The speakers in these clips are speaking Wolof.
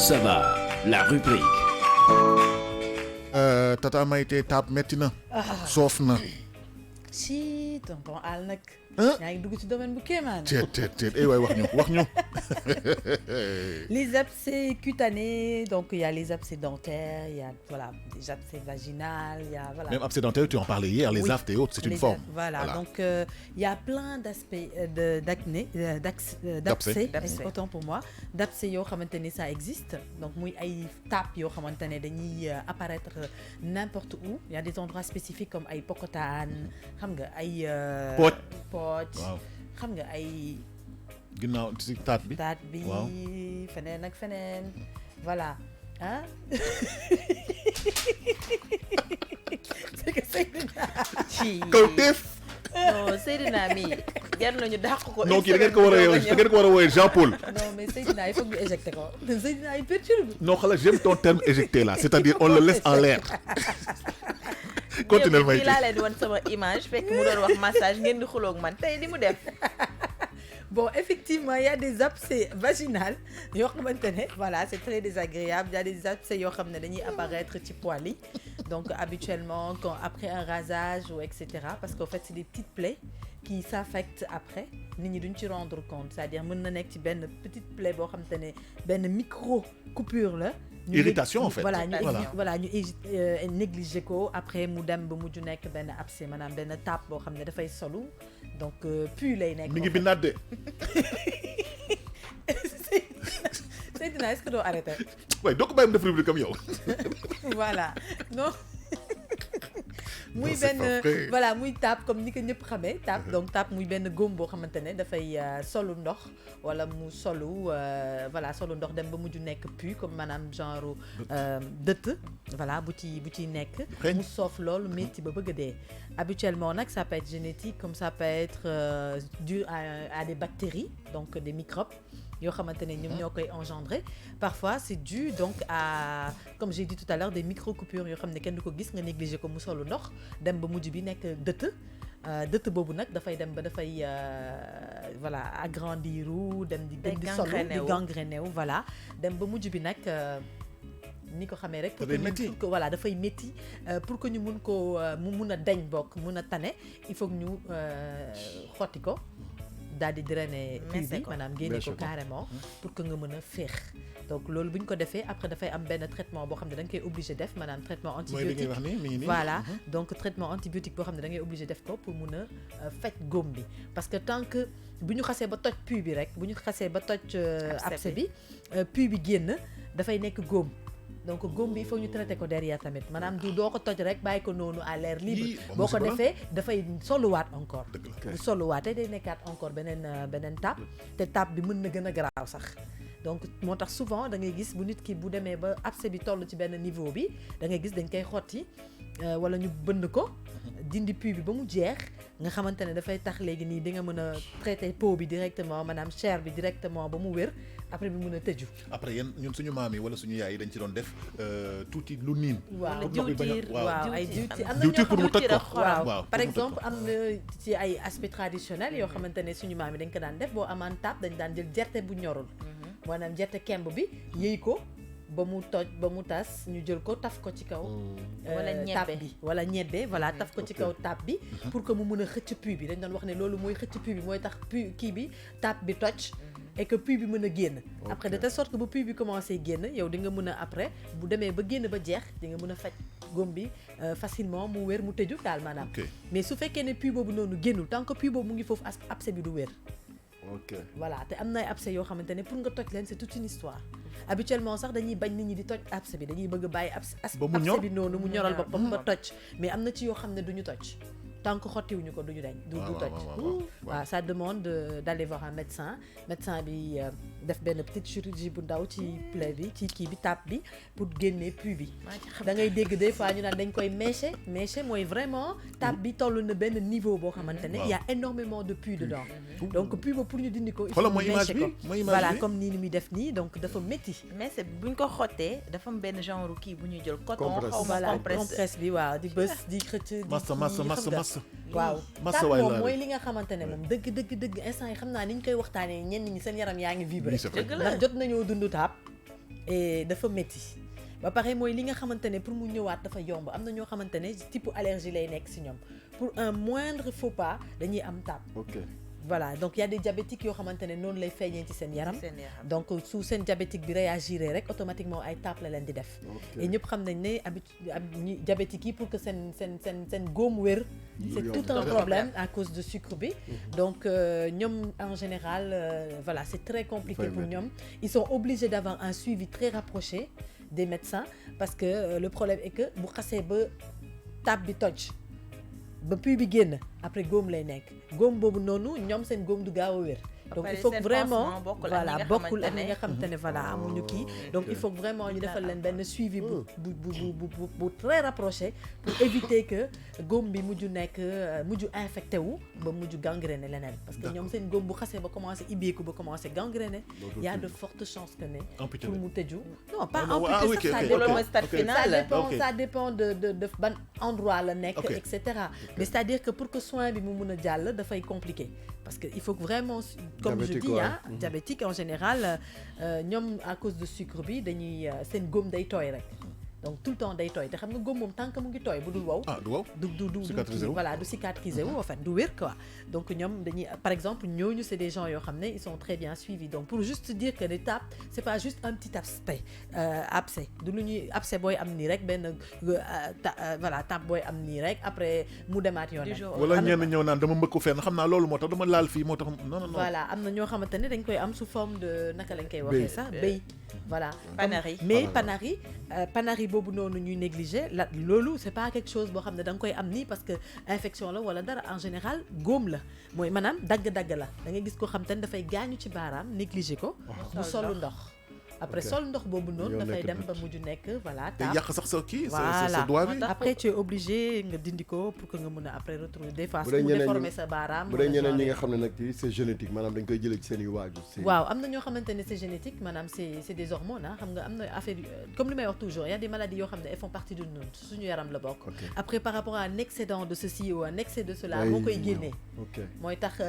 ça va, la rubrique. Tata Maïté taab metti na. soof na. si tonton Al nag. Hein? yaa ngi dugg ci domaine bu kéemaan. teet waay wax ñu. Les abcès cutanés, donc il y a les abcès dentaires, il y a voilà, les abcès vaginales, il y a voilà. Même absédentaire, tu en parlais hier, les Oui. aftes et autres, c'est une Les forme. Voilà, donc il y a plein d'aspects d'acné, d'abcès, D'abcès. autant pour moi, d'abcès yoo xamante ne ça existe, donc muy ay tape yoo xamante ne dañuy apparaître n'importe où. Il y a des endroits spécifiques comme ay pokotaan, xam nga ay Pooj. xam nga ay ginnaaw ci taat bi. taat bi Waaw. feneen ak feneen voilà ah c'est que Seydina kaw teef. non Seydina mi jar nañu dàq ko. non kii da ngeen ko war a wooye Jean Paul. non mais Seydina il faut que ñu éjecté ko Seydina il perturbe. non xala j'aime ton terme éjecté là, c'est-à-dire on le laisse en l'air. Continuez Maïté. Maïté. laa leen di wan sama image fekk mu doon wax massage ngeen di xuloog man tey li mu def. Bon, effectivement, il y a des abcès vaginales. Yo xamante ne, voilà, c'est très désagréable. Il y a des abcès yo xamné dañuy apparaître ci poil yi. Donc habituellement quand après un rasage ou etc. parce qu'en fait c'est des petites plaies qui s'affectent après. Nit ñi duñ ci rendre compte, c'est-à-dire mën na nekk ci benn petite plaie boo xamante ne benn micro coupure la. Irritation en fait. Voilà, Voilà. ñu négliger ko après mu dem ba mujj nekk benn abcès maanaam benn tape boo xam ne dafay solu donc puis lay nekk. mi ngi bindaat de. Seydina est-ce que doo arrêter. waaye doo ko bàyyi mu def rubrique comme yow. Voilà non. muy Non, c'est pas benn vrai. voilà muy tape comme ni ko ñëpp xamee tape donc tape muy benn góom boo xamante ne dafay solu ndox wala mu solu voilà solu ndox dem ba mujj nekk puis comme maanaam genre dëtt voilà bu ci nekk Xeeñ. mu soof loolu métti ba bëgg a dee habituellement nag ça peut être génétique comme ça peut être dû à des bactéries donc des microbes yoo xamante ne ñoom ñoo koy engendrer parfois c'est dû donc à comme j'ai dit tout à l'heure des micro-coupures yoo xam ne kenn du ko gis nga négliger ko mu solu ndox dem ba mujj bi nekk dëtt boobu nag dafay dem ba dafay voilà agrandiru dem di solu di gangréné wu voilà dem ba mujj bi nag ni ko xamee rek pour que voilà dafay métti pour que ñu mun ko mu mun a dañ bokk mun a tane il faut que ñu xotti ko daal di drainer pus bi maanaam génne ko carrément pour que nga mën a féex donc loolu bu ñu ko defee après dafay am benn traitement boo xam ne da nga koy obligé def maanaam traitement antibiotique voilà donc traitement antibiotique boo xam ne da ngay obligé def ko pour mun a faj góom bi parce que tant que bu ñu xasee ba toj pus bi rek bu ñu xasee ba toj abcès bi pus bi génn dafay nekk góom donc góom bi il faut ñu traiter ko derrière tamit maanaam du doo ko toj rek bàyyi ko noonu à l'air libre boo ko defee dafay soluwaat encore bu soluwaatee day nekkaat encore beneen tape te tape bi mën na gën a garaaw sax donc moo tax souvent da ngay gis bu nit ki bu demee ba abcès bi toll ci benn niveau bi da ngay gis dañ koy xotti wala ñu bënn ko dindi pus bi ba mu jeex nga xamante ne dafay tax léegi nii di nga mën a traiter peau bi directement maanaam chair bi directement ba mu wér après bi mën a tëju. après yéen ñun suñu maam yi wala suñu yaay yi dañ ci doon def tuuti lu niin. waaw diwtiir waaw ay diwtiir am na diwtiir pour mu toj ko waaw par exemple am na ci ay aspects traditionnels yoo xamante ne suñu maam yi dañ ko daan def boo amaan taab dañ daan jël gerte bu ñorul maanaam gerte kemb bi yëy ko ba mu toj ba mu tas ñu jël ko taf ko ci kaw taab bi wala ñebbe voilà taf ko ci kaw taab bi pour que mu mën a xëcc pus bi dañ doon wax ne loolu mooy xëcc pus bi mooy tax pus kii bi taab bi toj et que pus bi mën a génn après de telle sorte que bu pus bi commencé génn yow di nga mën a après bu demee ba génn ba jeex di nga mën a faj góom bi facilement mu wér mu tëju daal maanaam mais su fekkee ne pus boobu noonu génnul tant que pus boobu mu ngi foofu abcès bi du wér voilà te am na ay abcès yoo xamante ne pour nga toj leen c'est toute une histoire habituellement sax dañuy bañ nit ñi di toj abcès bi dañuy bëgg a bàyyi abcès bi noonu mu ñoral boppam ba toj mais am na ci yoo xam ne duñu toj tant que xottiwuñu ko duñu dañ du toj waaw ça demande d'aller voir un médecin bi def benn petite chirurgie bu ndaw ci plaie bi ci kii bi tape bi pour génne pus bi da ngay dégg des fois ñu naan dañ koy mècher mooy vraiment tape bi toll na benn niveau boo xamante ne il y a énormément de pus dedans donc pus ba pour ñu dindi ko il faut mècher ko voilà comme nii ni muy def nii donc dafa métti mais c'est buñ ko xottee dafa am benn genre kii bu ñuy jël coton xaw ma compresse bi waaw di bës di xëcc massa waaw taat moom mooy li nga xamante ne moom dëgg instant yi xam naa ni ñu koy waxtaanee ñenn ñi seen yaram yaa ngi vibré ndax jot nañoo dund taab et dafa métti ba pare mooy li nga xamante ne pour mu ñëwaat dafa yomb am na ñoo xamante ne type allergie lay nekk si ñoom pour un moindre faux pas dañuy am taab. Voilà, donc il y a des diabétiques yoo xamante ne noonu lay feeñee ci seen yaram donc su seen diabétique bi réagir rek automatiquement ay taab la leen di def et ñëpp xam nañ ne diabétique yi pour que seen góom wér c'est tout un problème à cause de sucre bi donc ñoom en général voilà c'est très compliqué pour ñoom ils sont obligés d'avoir un suivi très rapproché des médecins parce que le problème est que bu xasee ba taab bi toj ba puits bi génn après góom lay nekk góom boobu noonu ñoom seen góom du gaaw a wér donc il faut vraiment voilà bokkul ak ñi nga xamante ne voilà amuñu kii donc il faut vraiment ñu defal leen benn suivi bu très rapproché pour éviter que góom bi mujj infecté wu ba mujj gangréné leneen parce que ñoom seen góom bu xasee ba commencé ibbeeku ba commencé gangréné il y a de fortes chances que ne pour mu tëju non pas amputé ça dépend de ban endroit la nekk et cetera mais c'est-à-dire que pour que soin bi mu mun a jàll dafay compliqué parce que il faut que vraiment comme je dis diabétique en général ñoom à cause de sucre bi dañuy seen góom day tooy rek donc tout le temps day tooy te xam nga góom moom tant que mu ngi tooy bu dul wow du voilà du cicatriser wu en fait du wér quoi donc ñoom dañuy par exemple ñooñu c'est des gens yoo xam ne ils sont très bien suivis donc pour juste dire que les tapes c'est pas juste un petit abcès du lu ñuy abcès booy am nii rek benn voilà tape booy am nii rek après mu demaat yoon wala ñenn ñëw naan dama mbëkku fenn xam naa loolu moo tax dama laal fii moo tax non voilà am na ñoo xamante ne dañ koy am sous forme de naka lañ koy waxee sax béy voilà panari boobu noonu ñuy négliger loolu c'est pas quelque chose boo xam ne da nga koy am nii parce que infection la wala dara en général góom la mooy maanaam dagg-dagg la da ngay gis ko xam te ne dafay gaañu ci baaraam négliger ko mu solu ndox après sol ndox boobu noonu dafay dem ba mujj nekk voilà te yàq sax sa kii sa doigt bi après tu es obligé nga dindi ko pour que nga mën a après retrouver des fois mu déformer sa baaraam bu dee ñeneen ñi nga xam ne nag c'est génétique maanaam dañ koy jëlee ci seen i waajur waaw am na ñoo xamante ne c'est génétique maanaam c'est des hormones xam nga am na affaire comme li may wax toujours il y a des maladies yoo xam ne elles font partie de nous suñu yaram la bokk après par rapport à un excédent de ceci ou un excès de cela moo koy génnee mooy tax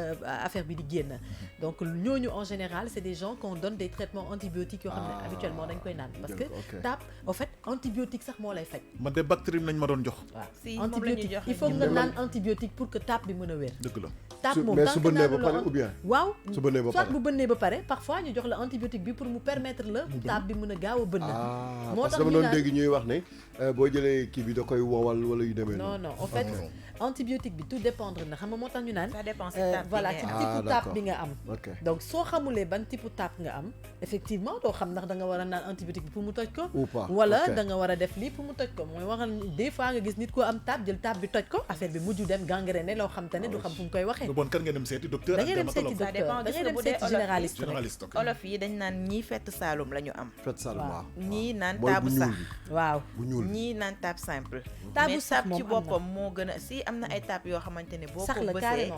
affaire bi di génn donc ñooñu en général c'est des gens qu'on donne des traitements antibiotiques yoo habituellement dañ koy naan parce que tape en fait antibiotique sax moo lay faj man de bactérie nañ ma doon jox waaw antibiotique il faut nga naan antibiotique pour que tape bi mën a wér dëgg la tape moom mais su bënnee ba pare ou bien waaw su bënnee ba pare soit bu bënnee ba pare parfois ñu jox la antibiotique bi pour mu permettre la tape bi mën a gaaw a bënn moo tax dama doon dégg ñuy wax ne boo jëlee kii bi da koy wowal wala yu demee non en fait antibiotique bi tout dépendre na xam nga moo tax ñu naan ça voilà ci type tape bi nga am donc soo xamulee ban type tape nga am effectivement doo xam ndax da nga war a naan antibiotique bi pour mu toj ko wala da nga war a def lii pour mu toj ko mooy waxal des fois nga gis nit ko am tape jël tape bi toj ko affaire bi mujj dem gangréné loo xam te ne du xam fu mu koy waxee bon kan nga dem seeti docteur da ngay dem seeti docteur da ngay dem seeti généraliste olof yi dañ naan ñii fett Saalum la ñu am waaw ñii naan taabu sax waaw ñii naan tape simple taabu mais tape ci boppam moo gën a si am na ay tape yoo xamante ne boo ko bësee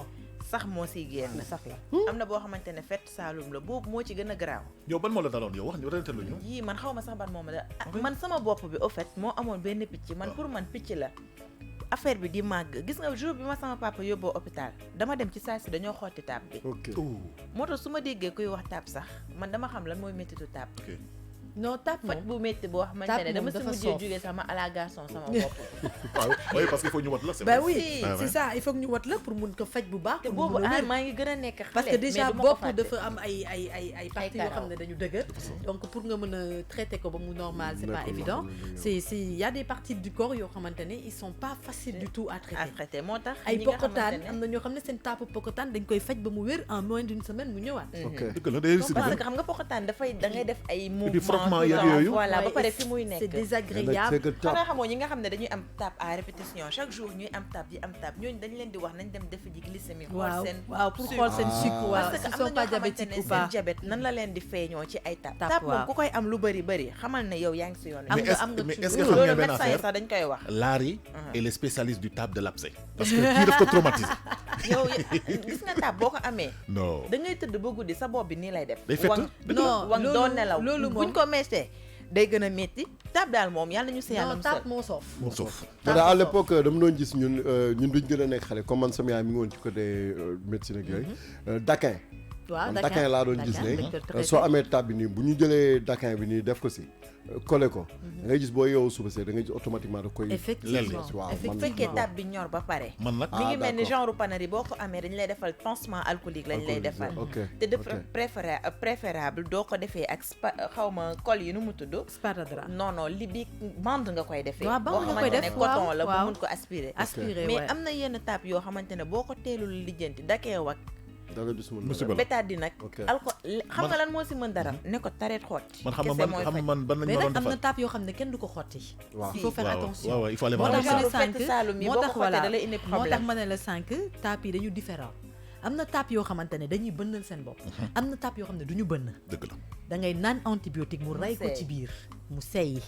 sax moo siy génn sax la am na boo xamante ne fett Saalum la boobu moo ci gën a garaaw yow ban moo la daloon yow wax ñu rente luñu yii man xaw ma sax ban moo ma da man sama bopp bi au fait moo amoon benn picc man pour man picc la affaire bi di màgg gis nga jour bi ma sama papa yóbboo hôpital dama dem ci saa si dañoo xotti taab bi moo tax su ma déggee kuy wax taab sax man dama xam lan mooy méttitu taab non tape faj bu métti boo xamante ne dama si mujjee jógee sama à la garçon sama bopp oui parce qu'il faut ñu wat la bah oui c'est ça il faut que ñu wat la pour mun ko faj bu baax te boobu maa ngi gën a nekk xale parce que déjà bopp dafa am ay parties yoo xam ne dañu dëgër donc pour nga mën a traiter ko ba mu normal c'est pas évident c'est il y a des parties du corps yoo xamante ne ils sont pas faciles du tout à traiter moo tax ay pokotaan am na ñoo xam ne seen tape pokotaan dañ koy faj ba mu wér en moins d'une semaine mu ñëwaat parce que xam nga pokotaan dafay da ngay def ay mouvements voilà ba pare fi muy nekk c'est désagréable xanaa xamoo ñi nga xam ne dañuy am tape à répétition chaque jour ñuy am tape di am tape ñooñu dañ leen di wax nañ dem defi ji glycémie waaw pour xool seen sucre waaw parce que am na ñoo xamante ne seen diabète nan la leen di feeñoo ci ay tape moom ku koy am lu bëri xamal ne yow yaa ngi si yoon mais est-ce que xam nga benn affaire sax dañ koy wax Larry est le spécialiste du tape de l'abcès parce que kii daf ko traumatisé yow gis nga tape boo ko amee non da ngay tëdd ba guddi sa bopp bi nii lay def day fekk wang doo nelaw buñ ko meesee day gën a métti taab daal moom yàlla ñu si yàlla taab moo soof mais à l'époque dama doon gis ñun duñ gën a nekk xale comme man sama yaay mi ngi woon ci côté médecine ak yooyu daquin waaw man daquin laa doon gis ne soo amee tab bi nii bu ñu jëlee daquin bi nii def ko si collé ko da ngay gis boo yeewu suba see da ngay gis automatiquement da koy effectivement waaw bu fekkee tab bi ñor ba pare man nag mi ngi mel ni genre panerie boo ko amee dañ lay defal pansement alcoolique lañ lay defal te de préférable doo ko defee ak xawma col yi nu mu tudd sparadrap non li bi bande nga koy defee waaw bande nga koy def boo xamante ne coton la bu mun ko aspirer mais ouais. am na yenn tab yoo xamante ne boo ko teelul lijjanti dakee wak musiba la bétadi nag alcool xam nga lan moo si mën dara ne ko tareet xotti man xam man ban lañ mais ma nag doon am na defal tape yoo xam ne kenn du ko xotti il faut faire attention waaw il faut aller moo voir tax ça. ma ne sànq moo tax voilà da lay indi moo tax problème ma ne la sànq tape yi dañu différent am na tape yoo xamante ne dañuy bënnal seen bopp am na tape yoo xam ne du ñu bënn dëgg la da ngay naan antibiotique mu rey ko seey. ci biir mu seey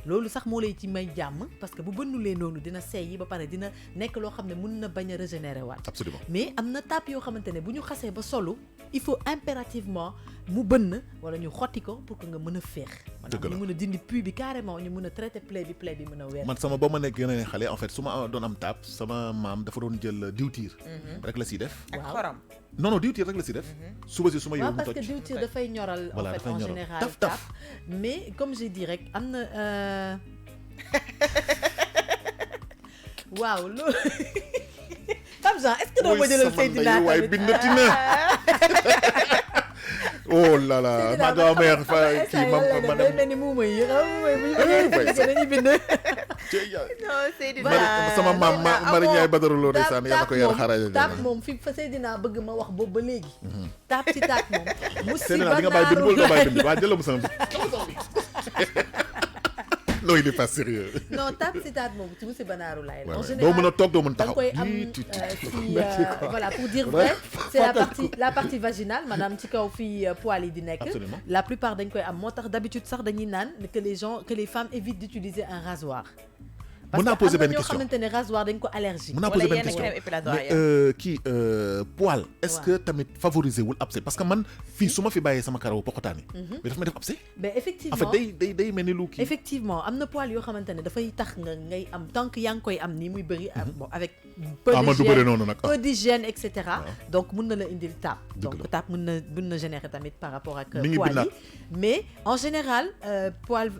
loolu sax moo lay ci may jàmm parce que bu bënnulee noonu dina seey ba pare dina nekk loo xam ne mën na bañ a régénérer waat absolument mais am na tape yoo xamante ne bu ñu xasee ba solu il faut impérativement mu bënn wala ñu xotti ko pour que nga mën a féex Dëgg la. maanaam ñu mën a dindi pus bi carrément ñu mën a traiter plaie bi mën a weer man sama ba ma nekk yeneen xale en fait su ma doon am taab sama maam dafa doon jël diwtiir rek la siy def ak waaw. xorom non diwtiir rek la siy def suba si su ma waaw yow mu parce que toj diwtiir dafay ñoral Voilà, en fait dafay en ñoral. général Taf, tape taf. mais comme j'ai dit rek am na waaw loolu Pape Jean est-ce que doo ma jëlal Seydina waay tamit bindati na oh là là ma doon meex fa kii ma day mel ni muuma yi xam nga bu ñu dañuy bind non Seydina sama maam Mari Ñaay Badara Lo ndeysaan yàlla ko yar xaraja taap moom fi fa Seydina bëgg ma wax boobu ba léegi taap ci taap moom Seydina di nga bàyyi bind wala doo bàyyi bind waa jëlal ma sama bi non il est pas sérieux non taap ci taap moom ci musiba naaru laay la en doo général mën a toog doo mën da nga taxaw koy am ci voilà pour dire vrai c'est la partie vaginale maanaam ci kaw fii poil yi di nekk Absolument. la plupart dañ koy am moo tax d'habitude sax dañuy naan que les femmes évitent d'utiliser un rasoir parce Mën naa que poser am na benn ñoo question. xamante ne rasoir dañ ko allergique mën naa wala poser benn yenn question crème épilatoire mais kii poil est-ce Ouais. que tamit favoriser wul abcès parce que man fii su ma fi bàyyee sama karaw poqotaan yi mais daf may def abcès mais en effectivement fait day mel ni lu kii effectivement am na poil yoo xamante ne dafay tax ngay am tant que yaa ngi koy am nii muy bëri bon avec peu man du bëri noonu nag peu d'hygiène et cetera donc mun na la indil tape Dëgg donc la. tape mun na générer tamit par rapport ak Mi ngi poil bindaat. yi mais en général poil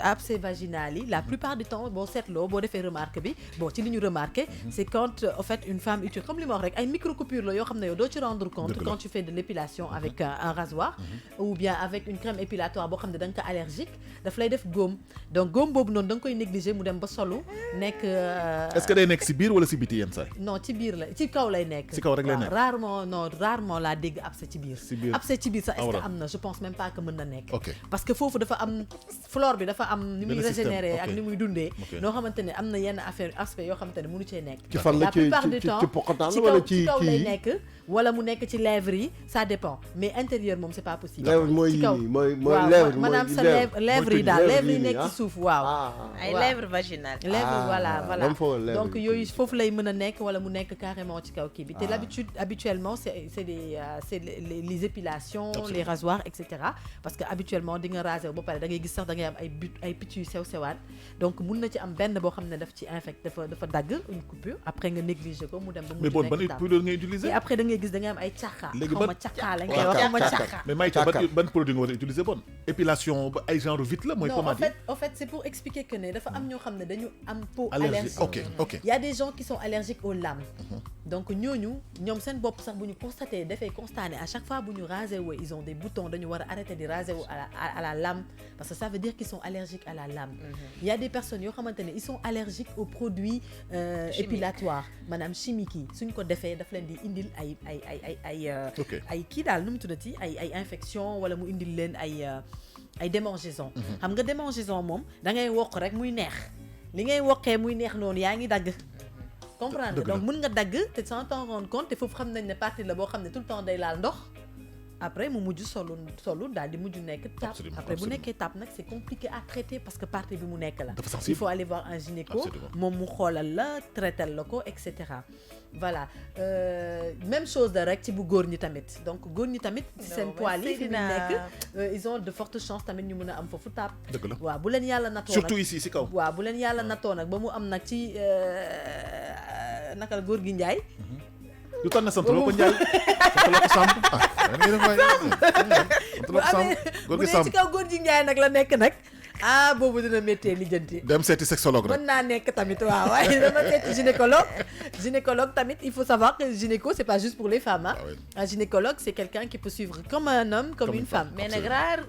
abcès vaginal yi la plupart du temps boo seetloo boo defee remarque bi bon ci li ñu remarqué c'est quand en fait une femme utilise comme li ma wax rek ay microcoupures la yoo xam ne yow doo ci rendre compte Dëgg la. quand tu fais de l'épilation avec un rasoir ou bien avec une crème épilatoire boo xam ne da nga ko allergique daf lay def góom donc góom boobu noonu da nga koy négliger mu dem ba solu nekk est-ce que day nekk si biir wala si biti yenn saay non ci biir la ci kaw lay nekk Ci kaw rek lay waaw, nekk. rarement laa dégg abcès ci biir Ci biir. abcès ci biir sax est-ce que Awra. am na je pense même pas que mën na nekk Ok. parce que foofu dafa am flore bi dafa am ni muy Benn système, régénérer ak ok. ni muy dundee Ok. noo xamante ne am na yenn aspect yoo xamante ne mënu cee nekk ci fan la la ci plupart du ci temps ci poqotaan ci wala kaw ci ci kaw kii lay yi nekk wala mu nekk ci lèvres yi ça dépend mais intérieur moom c'est pas possible lèvre mooy ci kaw yii mooy waaw lèvre mooy maanaam sa lèvre lèvres yi daal lèvres yi nekk ci suuf waaw ay waaw. lèvres vaginales lèvres voilà dama foog lèvre donc yi. yooyu foofu lay mën a nekk wala mu nekk carrément ci kaw kii bi te habituellement c'est les épilations Absolument. les rasoirs et cetera parce que habituellement di nga raser ba pare da ngay gis sax da ngay am ay picc yu sew sewaat donc mun na ci am benn boo xam ne daf ci infecté dafa dagg une coupure après nga négliger ko mu dem ba mu mais bon ban nekk taab poudre ngay et utiliser après da ngay gis da ngay am ay càqa Léegi xaw ban- ma càqa lañ koy Càqa, wax xaw ma càqa. càqa mais Maïcha Càkkal. ban produit nga war a utiliser bon épilation ba ay genre vite la mooy non en pommade yi fait c'est pour expliquer que ne dafa am ñoo xam ne dañu am peau allergie allergique ok Il y a des gens qui sont allergiques aux lames. Donc ñooñu ñoom seen bopp sax bu ñu constaté dafay constater à chaque fois bu ñu raser wu ils ont des boutons dañu war a arrêter de raser wu à la lame parce que ça veut dire qu'ils sont allergiques à la lame. Il y a des personnes yoo xamante ne ils sont allergiques aux produits épilatoires maanaam chimiques yi suñ ko defee daf leen di indil Ok. ay kii daal nu mu tuddati ay infection wala mu indil leen ay démangeaison. xam nga démangeaison moom da ngay wokk rek muy neex. li ngay wokkee muy neex noonu yaa ngi dagg comprendre Dëgg la. donc mën nga dagg te sans t'en rendre compte te foofu xam nañ ne partie la boo xam ne tout le temps day laal ndox après mu mujj solu daal di mujj nekk tape Absolument, après bu absolument. nekkee tape nag c'est compliqué à traiter parce que partie bi mu nekk la Dafa il sensible. faut aller voir un gynéco Absolument. moom mu xoolal la traitel la ko et cetera voilà même chose la rek ci bu góor ñi tamit donc góor ñi tamit seen poil yi fi mu nekk ils ont de fortes chances tamit ñu mën a am foofu tape dëgg la waaw bu leen yàlla natoo surtout nag ici si kaw waaw bu leen yàlla nattoo nag ba mu am nag ci naka la góor gi Njaay lu tax na sant loo ko Njaay sant loo ko Samb da ngay def waay sant loo ko Samb góor bu gi dee ci Samb kaw góor ji Njaay nag la nekk nag boobu dina méttee lijjanti. dem seeti sexologue rek mën naa nekk tamit waaw waaye dama seeti gynécologue tamit il faut savoir que gynéco c'est pas juste pour les femmes un gynécologue c'est quelqu'un qui peut suivre comme un homme comme une femme. mais nag rare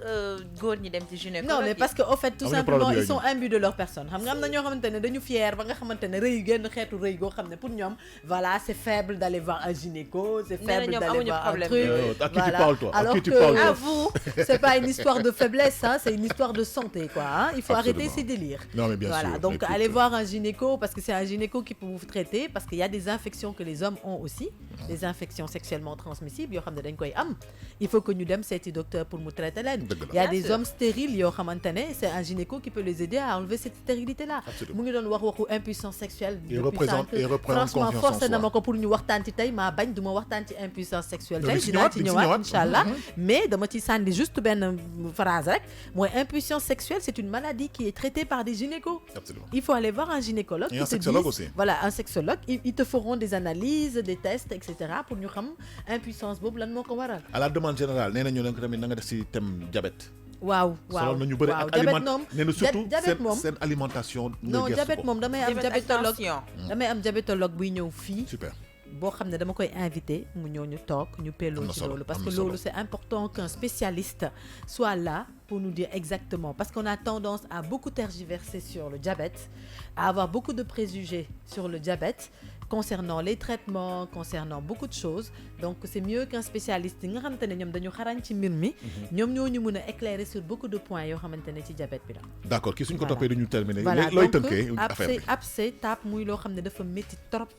góor ñi dem ci gynécologue. non mais parce que au fait tout amuñu simplement problème ils sont yooyu. imbus de leur personne xam nga am na ñoo xamante ne dañu fier ba nga xamante ne rëy genn xeetu rëy goo xam ne pour ñoom voilà c'est faible d'aller voir un gynéco c'est Nee na faible ñoom d'aller amuñu voir un problème truc yooyu. À qui tu voilà. parles, toi? À Alors qui tu que parles, toi? à vous. c'est pas une histoire de faiblesse c'est une histoire de santé quoi il faut arrêter Absolument. ces délires. Non, mais bien voilà sûr. donc Écoute, allez voir un gynéco parce que c'est un gynéco qui peut vous traiter parce qu'il y a des infections que les hommes ont aussi des infections sexuellement transmissibles yoo xam ne dañ koy am il faut que ñu dem seeti docteur pour mu traiter leen. Dëgg la. Il y a Bien des sûr. hommes stériles yoo xamante ne c'est un gynéco qui peut les aider à enlever cette stérilité là. Absolument. mu ngi doon waxu impuissance sexuelle. Il depuis représente sànq. confiance en franchement forcé soi. na ma ko pour ñu waxtaan ci tey maa bañ du ma waxtaan ci impuissance sexuelle Donc, tey di si dinaa ñëwaat, ci di si ñëwaat ñëwaat. incha allah mais dama ci sànni juste benn phrase rek mooy impuissance sexuelle c'est une maladie qui est traitée par des gynécos. Absolument. Il faut aller voir un gynécologue. Et qui un te sexologue dise- aussi. Voilà, un sexologue. Ils te feront des analyses, des tests, etc. pour ñu xam impuissance boobu lan moo ko waral. à la demande générale nee nañu tamit na nga def si thème diabète. waaw waaw sonal nañu bëri ak diabète aliment moom nee na surtout diabète moom seen alimentation. non nga gëstu diabète ko. moom damay am Diabète ak diabétologue tension. damay am diabétologue buy ñëw fii super. boo xam ne dama koy invité mu ñëw ñu toog ñu Am pelloo na ci solo, loolu parce am que na loolu solo. c'est important qu'un spécialiste soit là pour nous dire exactement parce qu'on a tendance à beaucoup tergiverser sur le diabète à avoir beaucoup de préjugés sur le diabète concernant les traitements concernant beaucoup de choses donc c'est mieux qu'un spécialiste nga xamante ne ñoom dañu xarañ ci mbir mi ñoom ñoo ñu mën a éclairer sur beaucoup de points yoo xamante ne ci diabète bi la d'accord kii suñ ko Voilà. toppee duñu terminer. voilà looy donc tënkee affaire bi. abcès tape muy loo xam ne dafa métti trop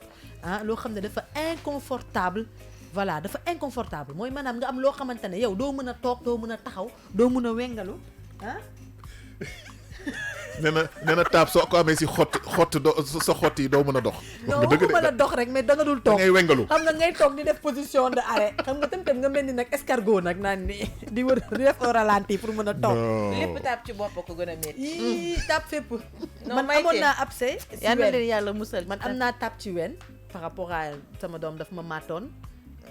loo xam ne dafa inconfortable voilà dafa inconfortable mooy maanaam nga am loo xamante ne yow doo mën a toog doo mën a taxaw doo mën a wengalu nee na taab soo ko amee si xott doo sa xott yi doo mën a dox. wax non nga dëgg waxuma la de dox rek mais da nga dul da toog ngay wengalu. xam nga ngay toog di def position de arrêt xam nga tam nga mel ni nag escargot nag naan ni di wër di def au ralenti pour mën a toog lépp taab ci bopp ko gën a métti. yii tap fépp Non, man Maïté. amoon naa abcès si yal na ween. leen yàlla musal. man am naa tap ci wen par rapport à sama doom daf ma màttoon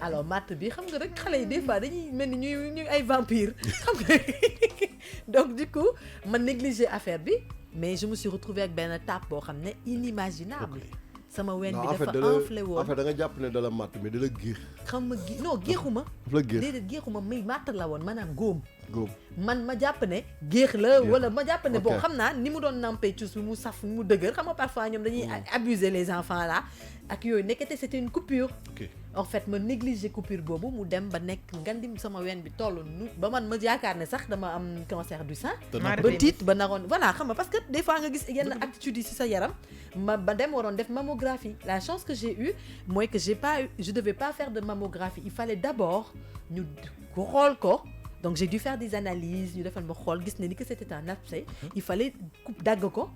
alors matt bi xam nga rek xale yi des fois dañuy mel ni ñuy ay vampire xam nga donc du coup ma négligé affaire bi mais je me suis retrouvée ak benn tap boo xam ne inimaginable sama wen bi en fait dafa enflé en woon fait da nga jàpp ne da la matt mais da la giir xam nga non géexuma daf la giir déedéet géexuma may matt la woon maanaam góom góom man ma jàpp ne géex la wala ma jàpp ne bon Ok. xam naa ni mu doon nampé cus bi mu saf mu dëgër xam nga parfois ñoom dañuy abuser les enfants là ak yooyu nekkete c'était une coupure ok en fait ma négligé coupure boobu mu dem ba nekk ngandim sama wen bi toll nu ba man ma yaakaar ne sax dama am cancer du sein Mara ba Bénis. tiit ba naroon voilà xam nga parce que des fois nga gis yenn attitudes yi ci sa yaram ba dem waroon def mammographie la chance que j'ai eue mooy que je devais pas faire de mammographie il fallait d'abord ñu xool ko donc j'ai dû faire des analyses ñu defal ma xool gis ne ni que c'était un abcès il fallait dagg ko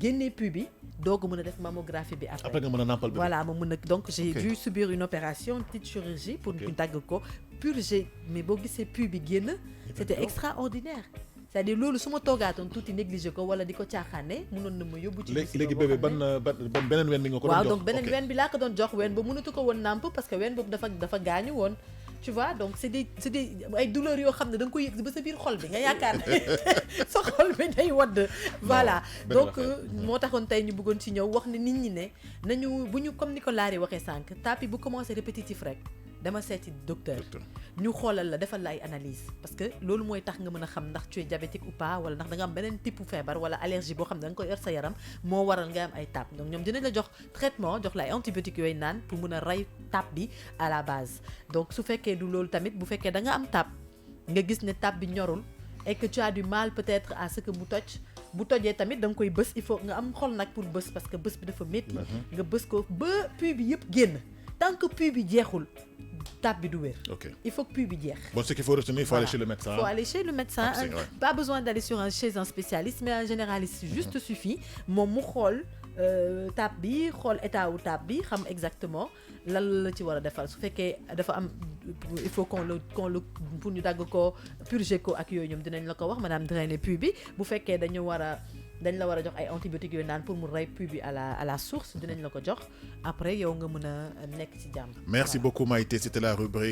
génne pus bi doog a mën a def mammographie bi après nga mën a nampal bi. voilà ma mën a donc j'ai Ok. dû subir une opération une petite chirurgie pour Ok. ñu dagg ko purger mais boo gisee pus bi génn c'était extraordinaire c'est-à-dire loolu su ma toogaatoon tuuti négligé ko wala di ko caaxaane mënoon na ma yóbbu ci léegi bébé ban beneen ween bi nga ko doon waaw jox. donc beneen Ok. ween bi laa ko doon jox ween ba mënatu ko woon nàmp parce que ween boobu dafa gaañu woon tu vois donc c'est des ay douleurs yoo xam ne da nga koy yëg ba sa biir xol bi nga yaakaar ne sa xol bi day wadd voilà benn donc affaire. moo taxoon tey ñu bëggoon ci ñëw wax ne nit ñi ne nañu bu ñu comme ni ko Laari waxee sànq tapi bu commencé répétitif rek dama seeti docteur ñu xoolal la defal la ay analyse parce que loolu mooy tax nga mën a xam ndax tu es diabétique ou pas wala ndax da nga am beneen type feebar wala allergie boo xam ne da nga ko yor sa yaram moo waral nga am ay tap donc ñoom dinañ la jox traitement jox la ay antibiotiques yooyu naan pour mën a rey tap bi à la base donc su fekkee du loolu tamit bu fekkee da nga am tap nga gis ne tap bi ñorul et que tu as du mal peut-être à ce que mu toj bu tojee tamit da nga koy bës il faut nga am xol nag pour bës parce que bës bi dafa métti nga bës ko ba pus bi yëpp génn tant que pus bi jeexul tap bi du wér. ok il faut que pus bi jeex. bon ce qu'il faut retenir il faut Voilà. aller chez le médecin. Il faut aller chez le médecin. Ah, c'est vrai. Pas besoin d'aller chez un spécialiste mais un généraliste juste suffit moom mu xool tap bi xool état wu tap bi xam exactement lan la ci war a defal su fekkee dafa am il faut qu'on le pour ñu dagg ko purger ko ak yooyu ñoom dinañ la ko wax maanaam drainer pus bi bu fekkee dañu war a dañ la war a jox ay antibiotiques yooyu naan pour mu rey pus bi à la source dinañ la ko jox après yow nga mën a nekk ci jàmm. Merci beaucoup Maïté, c'était la rubrique